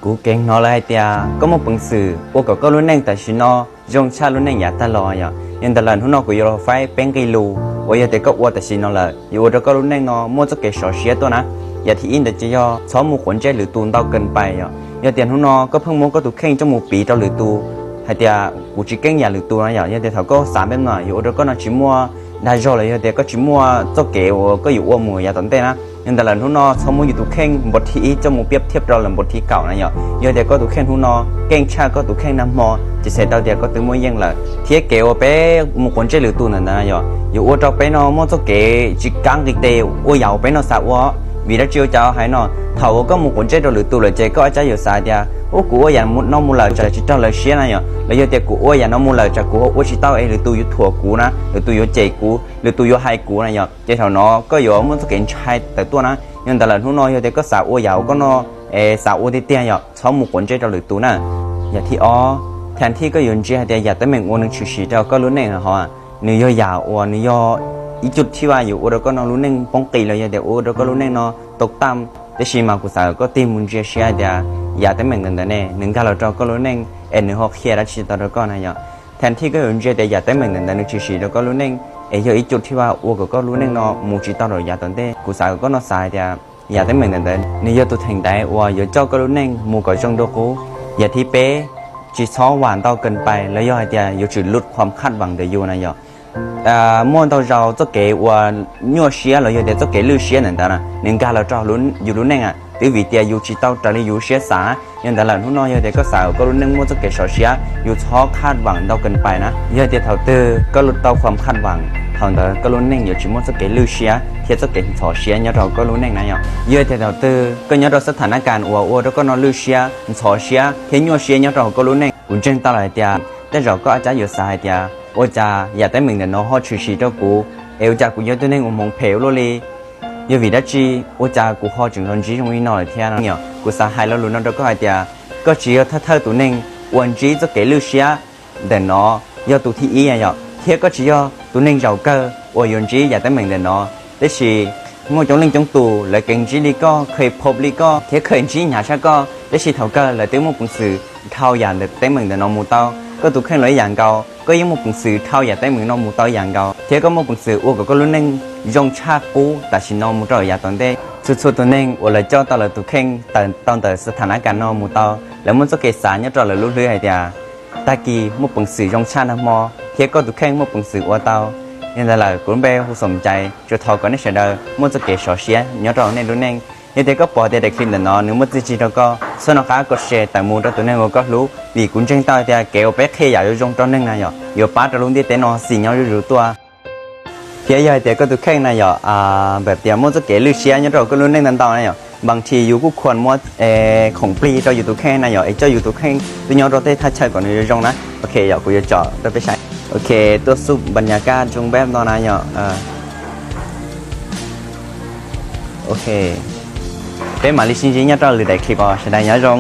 กูเก่งนอเลยเตียก็มาปังสื่อโอ้ก็รู้แน่งแต่ชินอยงชารู้แน่งอย่าตลอดยันตลอดหุ่นนอกูยอไฟเป็นกิลูว่าอย่าเด็กก็ว่าแต่ชินอเลยอยู่ว่าก็รู้แน่งนอมั่วจะเกศเสียตัวนะอย่าที่อินเดจะยอซ้อมมูขนใจหรือตูนเต้าเกินไปอย่าเตียนหุ่นนอก็เพิ่งมั่วก็ถูกเข่งจมูกปีเต้าหรือตูให้เตียกูจีเก่งอย่าหรือตูนะอย่าเตียเขาก็สามเป็นหน่อยอยู่ว่าก็นอชิมัวได้จอเลยอย่าเตียก็ชิมัวเจ้าเก๋ก็อยู่ว่ามัวอย่าตอนเต้นะยันแต่ละหุ่นนอสมมุติอยู่ตุเข่งบทที่จมูกเปรียบเทียบเราหลังบทที่เก่านะยอเด็กก็ตุเข่งหุ่นนอเก่งชาก็ตุเข่งน้ำมอจะเสร็จเราเด็กก็ตุมวยยังละเทียเก๋ว่าเป๊ะมุกคนเจหรือตัวนั่นนะอยู่ว่าเราเป๊ะนอมั่วเจ้าเก๋จิกกังกิเตว่าอยากเป๊ะนอสาวะvì đó chiều cháu hay nó thầu có một cuốn chế đồ lưỡi tu lưỡi chế có trái nhiều sai dia ô của nhà nó mua lời chỉ trong lời xé này bây giờ tiền của nhà nó mua lời cho của ô chỉ tao ấy lưỡi tu yếu thua cũ na lưỡi tu yếu chế cũ lưỡi tu yếu hai cũ này chế thầu nó có yếu muốn thực hiện hai tới tua na nhưngแต่ละทุนน้อยเดี๋ยวก็สาวอยาวก็นอสาวที่เตี้ยชอบมุกคนเจ้าหรือตัวน่ะอย่าที่แทนที่ก็ยืนเจ้าเดียอยากแต่เหม่งวันนึงชิวๆเจ้าก็รู้เองฮะเนื้อยาวเนื้ออีจุดที่ว่าอยู่เราก็นอรู้เองป้องตีเลยเดี๋ยวเราก็รู้เองนอตกต่ำแต่ชีมากุศลก็ตีมุนเชียเดียอยากแต่เหม่งนั่นแน่หนึ่งการเราก็รู้เองเนื้อหอกเขียรัชตเราก็นะแทนที่ก็ยืนเจ้าเดียอยากแต่เหม่งนั่นชิวๆเราก็รู้เองอีจุดที่ว่าก็รู้เองนอมูจิตเราอยากตอนเต้กุศลก็นอสายเดียอย่าได้เหมือนกันนี่ยอดตัวแทงได้ว่าอย่าเจ้าก็รู้เน่งมูก็จงดูกูอย่าที่เป๊ะจีซ้อหวานเต้าเกินไปแล้วย่อยเดียอย่าจุดลุดความคาดหวังเดียวนะย่อม้วนเต้าเราเจ้าเก๋ว่ายัวเสียแล้วย่อเดียเจ้าเก๋ลือเสียนั่นแต่ละหนึ่งการเราเจ้าลุ้นอยู่ลุ้นเน่งตีวิเดียอยู่จีเต้าจะได้อยู่เสียสายันแต่ละทุนน้อยย่อเดียก็สาวก็ลุ้นเน่งม้วนเจ้าเก๋เสียอยู่ซ้อคาดหวังเต้าเกินไปนะย่อเดียเท่าเตอก็ลุดเต้าความคาดหวังทางเดินก็รู้เน่งอยู่ชิมว่าจะเกิดลือเชียเทียจะเกิดถอเชียเนี่ยเราก็รู้เน่งนะเยอะแต่เราเตอก็เนี่ยเราสถานการณ์วัวแล้วก็นอนลือเชียถอเชียเทียยัวเชียเนี่ยเราก็รู้เน่งกุญแจตลอดเดียแต่เราก็อาจจะอยู่สายเดียว่าจะอยากได้เหมือนเดิมเนาะฮอชิชิเจ้ากูจากกูเยอะตัวเน่งมองเพลโลเลยอยู่วิธีจีว่าจะกูฮอจึงตอนจีตรงนี้หน่อยเทียนะเนี่ยกูสายแล้วรู้นั่นเราก็ไอเดียก็จีถ้าเธอตัวเน่งวันจีจะเกิดลือเชียเดินเนาะยอตัวที่อีเนี่ยเทียก็จีตัวเน่งเราก็ว่าย้อนจีอยากได้เหมือนเดิมเนาะแต่ชีงอจงเล่งจงตูเลยเก่งจีลีก็เคยพบลีก็เทียเคยจีหยาชาก็แต่ชีเท่าก็เลยเต้มุกปุ่นสื่อเท่าอย่างเด็ดเต้เหมือนเดิมน้องมูเต้าก็ตัวเคยเลยอย่างเก่าก็ยังมุกปุ่นสื่อเท่าอย่างเต้เหมือนน้องมูเต้าอย่างเก่าเทียก็มุกปุ่นสื่อว่าก็รู้เน่งยงชาปูแต่ชีน้องมูเต้าอย่างตอนเต้สุดๆตัวเน่งว่าเลยเจ้าตอนเลยตัวเข่งตอนแต่สถานการณ์น้องมูเต้าแล้วมันจะเกิดสารเนี่ยตอนเลยรู้เรื่องไอเดียตะกี้มุกปุ่นสื่อยงชาน้ำมอเทียก็ตัวเข่งมุกปุ่นสื่อว่าเต้ายังแต่ละคนเบลผู้สนใจจะทอกันในเฉยๆมันจะเกิดเสียย้อนเราในรุ่นเองยังแต่ก็ปล่อยแต่เด็กฟินแต่นอนนึกมันจะจีเราก็สนุกก็แชร์แต่มูเราตัวนี้ก็รู้vì cũng tranh tao thì kéo bé khi giải trong trong nên này nhở nhiều bát rồi luôn đi tới nó xì nhau rồi tua phía giờ thì có tụi khách này nhởแบบเดียวมันจะเก๋ลือเชียเนี่ยเราก็รู้เรื่องนั้นต่อเนี่ยบางทีอยู่ก็ควรมั่วของปลีเราอยู่ตัวแค่này nhởเจ้าอยู่ตัวแค่ตัวย้อนเราได้ทัชเชยก่อนในตรงนะโอเคอยากกูจะเจาะตัวไปใช้โอเคตัวซุปบรรยากาศตรงแบบตอนนั้นnhởโอเคเป็นมาลิชินจีเนี่ยเราหรือได้คลิปอ่ะใช่ได้nhởตรง